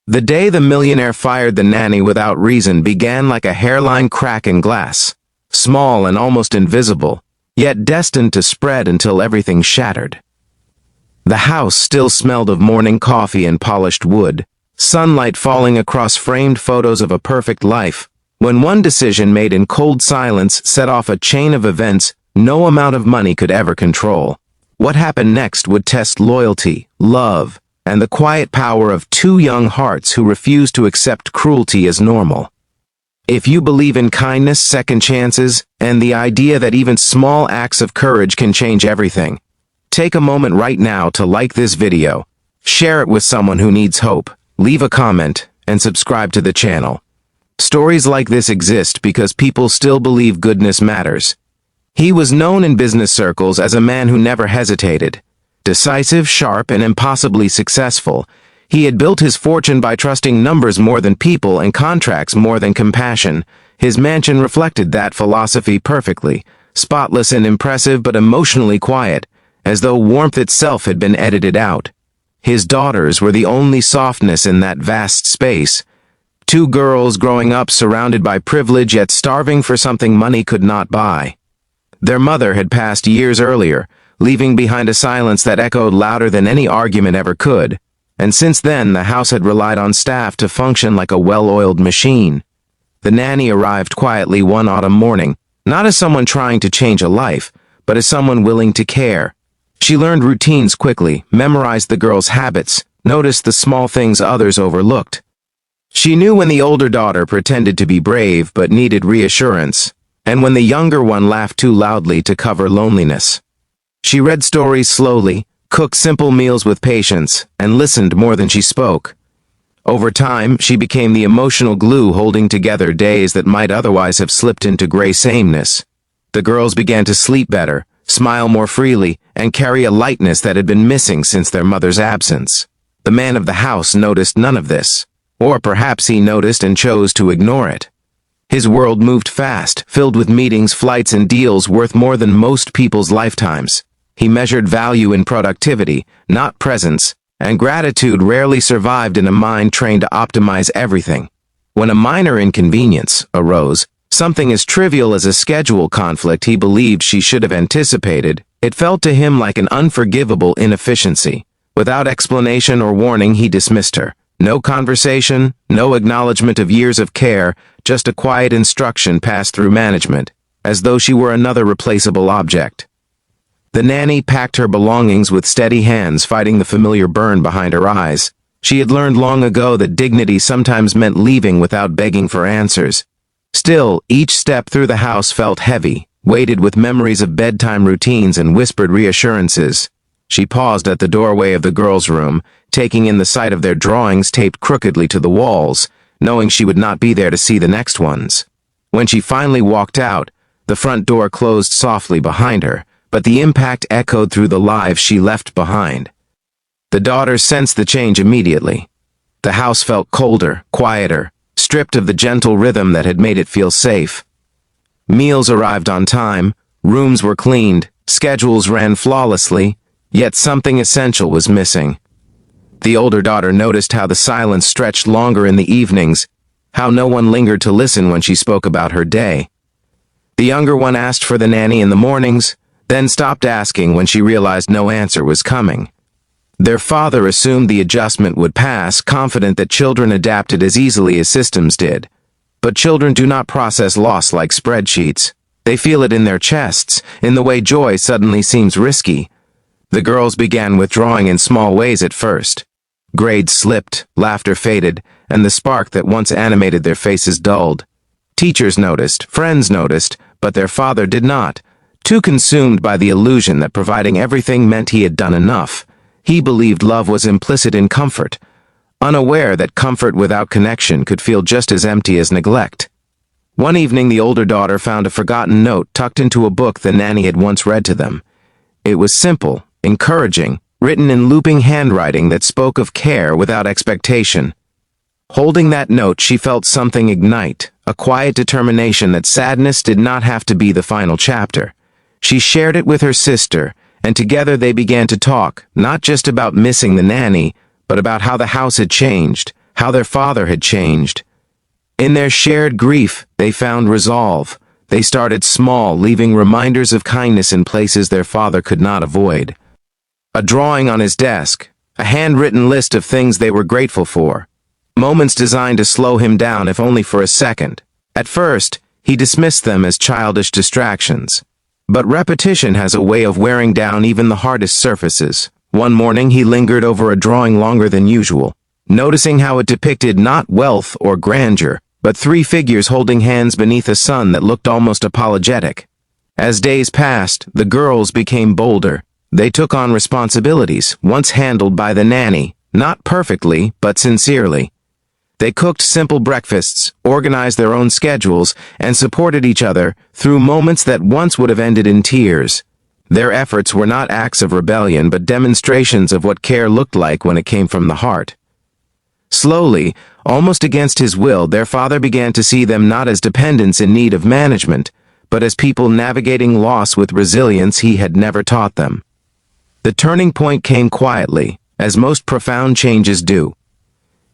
The day the millionaire fired the nanny without reason began like a hairline crack in glass, small and almost invisible, yet destined to spread until everything shattered. The house still smelled of morning coffee and polished wood, sunlight falling across framed photos of a perfect life, when one decision made in cold silence set off a chain of events no amount of money could ever control. What happened next would test loyalty, love, and the quiet power of two young hearts who refused to accept cruelty as normal. If you believe in kindness, second chances, and the idea that even small acts of courage can change everything, take a moment right now to like this video, share it with someone who needs hope, leave a comment, and subscribe to the channel. Stories like this exist because people still believe goodness matters. He was known in business circles as a man who never hesitated. Decisive, sharp, and impossibly successful, he had built his fortune by trusting numbers more than people and contracts more than compassion. His mansion reflected that philosophy perfectly, spotless and impressive but emotionally quiet, as though warmth itself had been edited out. His daughters were the only softness in that vast space. Two girls growing up surrounded by privilege yet starving for something money could not buy. Their mother had passed years earlier, leaving behind a silence that echoed louder than any argument ever could, and since then the house had relied on staff to function like a well-oiled machine. The nanny arrived quietly one autumn morning, not as someone trying to change a life, but as someone willing to care. She learned routines quickly, memorized the girls' habits, noticed the small things others overlooked. She knew when the older daughter pretended to be brave but needed reassurance, and when the younger one laughed too loudly to cover loneliness. She read stories slowly, cooked simple meals with patience, and listened more than she spoke. Over time, she became the emotional glue holding together days that might otherwise have slipped into gray sameness. The girls began to sleep better, smile more freely, and carry a lightness that had been missing since their mother's absence. The man of the house noticed none of this, or perhaps he noticed and chose to ignore it. His world moved fast, filled with meetings, flights, and deals worth more than most people's lifetimes. He measured value in productivity, not presence, and gratitude rarely survived in a mind trained to optimize everything. When a minor inconvenience arose, something as trivial as a schedule conflict he believed she should have anticipated, it felt to him like an unforgivable inefficiency. Without explanation or warning, he dismissed her. No conversation, no acknowledgement of years of care, just a quiet instruction passed through management, as though she were another replaceable object. The nanny packed her belongings with steady hands, fighting the familiar burn behind her eyes. She had learned long ago that dignity sometimes meant leaving without begging for answers. Still, each step through the house felt heavy, weighted with memories of bedtime routines and whispered reassurances. She paused at the doorway of the girls' room, taking in the sight of their drawings taped crookedly to the walls, knowing she would not be there to see the next ones. When she finally walked out, the front door closed softly behind her, but the impact echoed through the lives she left behind. The daughters sensed the change immediately. The house felt colder, quieter, stripped of the gentle rhythm that had made it feel safe. Meals arrived on time, rooms were cleaned, schedules ran flawlessly, yet something essential was missing. The older daughter noticed how the silence stretched longer in the evenings, how no one lingered to listen when she spoke about her day. The younger one asked for the nanny in the mornings, then stopped asking when she realized no answer was coming. Their father assumed the adjustment would pass, confident that children adapted as easily as systems did. But children do not process loss like spreadsheets. They feel it in their chests, in the way joy suddenly seems risky. The girls began withdrawing in small ways at first. Grades slipped, laughter faded, and the spark that once animated their faces dulled. Teachers noticed, friends noticed, but their father did not. Too consumed by the illusion that providing everything meant he had done enough. He believed love was implicit in comfort, unaware that comfort without connection could feel just as empty as neglect. One evening, the older daughter found a forgotten note tucked into a book the nanny had once read to them. It was simple, encouraging, written in looping handwriting that spoke of care without expectation. Holding that note, she felt something ignite, a quiet determination that sadness did not have to be the final chapter. She shared it with her sister, and together they began to talk, not just about missing the nanny, but about how the house had changed, how their father had changed. In their shared grief, they found resolve. They started small, leaving reminders of kindness in places their father could not avoid. A drawing on his desk, a handwritten list of things they were grateful for. Moments designed to slow him down, if only for a second. At first, he dismissed them as childish distractions. But repetition has a way of wearing down even the hardest surfaces. One morning he lingered over a drawing longer than usual, noticing how it depicted not wealth or grandeur, but three figures holding hands beneath a sun that looked almost apologetic. As days passed, the girls became bolder. They took on responsibilities, once handled by the nanny, not perfectly, but sincerely. They cooked simple breakfasts, organized their own schedules, and supported each other through moments that once would have ended in tears. Their efforts were not acts of rebellion, but demonstrations of what care looked like when it came from the heart. Slowly, almost against his will, their father began to see them not as dependents in need of management, but as people navigating loss with resilience he had never taught them. The turning point came quietly, as most profound changes do.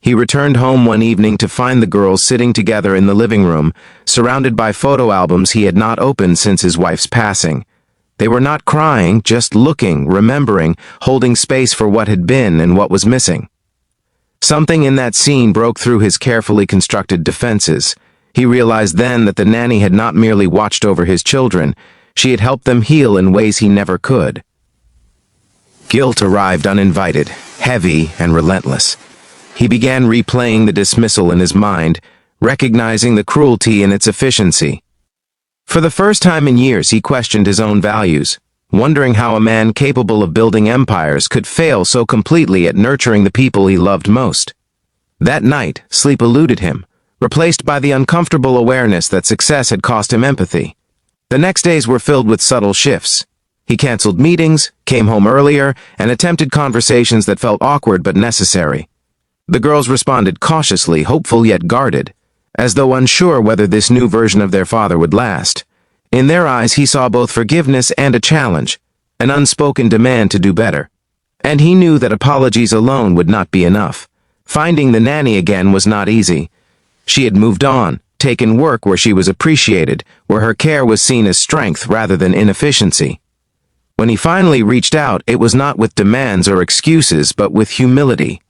He returned home one evening to find the girls sitting together in the living room, surrounded by photo albums he had not opened since his wife's passing. They were not crying, just looking, remembering, holding space for what had been and what was missing. Something in that scene broke through his carefully constructed defenses. He realized then that the nanny had not merely watched over his children, she had helped them heal in ways he never could. Guilt arrived uninvited, heavy and relentless. He began replaying the dismissal in his mind, recognizing the cruelty in its efficiency. For the first time in years, he questioned his own values, wondering how a man capable of building empires could fail so completely at nurturing the people he loved most. That night, sleep eluded him, replaced by the uncomfortable awareness that success had cost him empathy. The next days were filled with subtle shifts. He canceled meetings, came home earlier, and attempted conversations that felt awkward but necessary. The girls responded cautiously, hopeful yet guarded, as though unsure whether this new version of their father would last. In their eyes, he saw both forgiveness and a challenge, an unspoken demand to do better. And he knew that apologies alone would not be enough. Finding the nanny again was not easy. She had moved on, taken work where she was appreciated, where her care was seen as strength rather than inefficiency. When he finally reached out, it was not with demands or excuses, but with humility.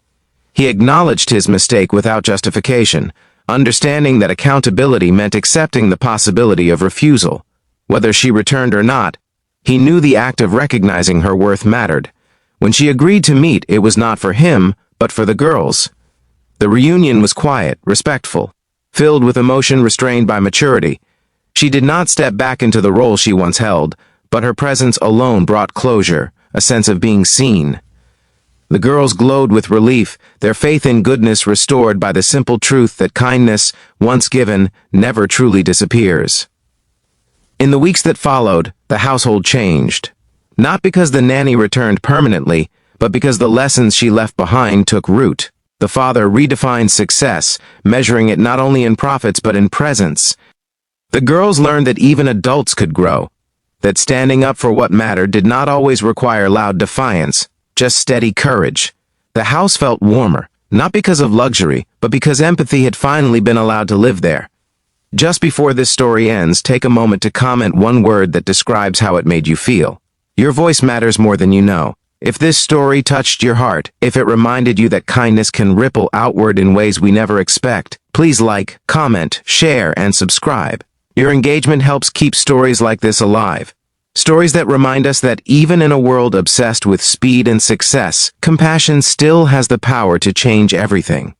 He acknowledged his mistake without justification, understanding that accountability meant accepting the possibility of refusal. Whether she returned or not, he knew the act of recognizing her worth mattered. When she agreed to meet, it was not for him, but for the girls. The reunion was quiet, respectful, filled with emotion restrained by maturity. She did not step back into the role she once held, but her presence alone brought closure, a sense of being seen. The girls glowed with relief, their faith in goodness restored by the simple truth that kindness, once given, never truly disappears. In the weeks that followed, the household changed. Not because the nanny returned permanently, but because the lessons she left behind took root. The father redefined success, measuring it not only in profits but in presence. The girls learned that even adults could grow, that standing up for what mattered did not always require loud defiance, just steady courage. The house felt warmer, not because of luxury, but because empathy had finally been allowed to live there. Just before this story ends, take a moment to comment one word that describes how it made you feel. Your voice matters more than you know. If this story touched your heart, if it reminded you that kindness can ripple outward in ways we never expect, please like, comment, share, and subscribe. Your engagement helps keep stories like this alive. Stories that remind us that even in a world obsessed with speed and success, compassion still has the power to change everything.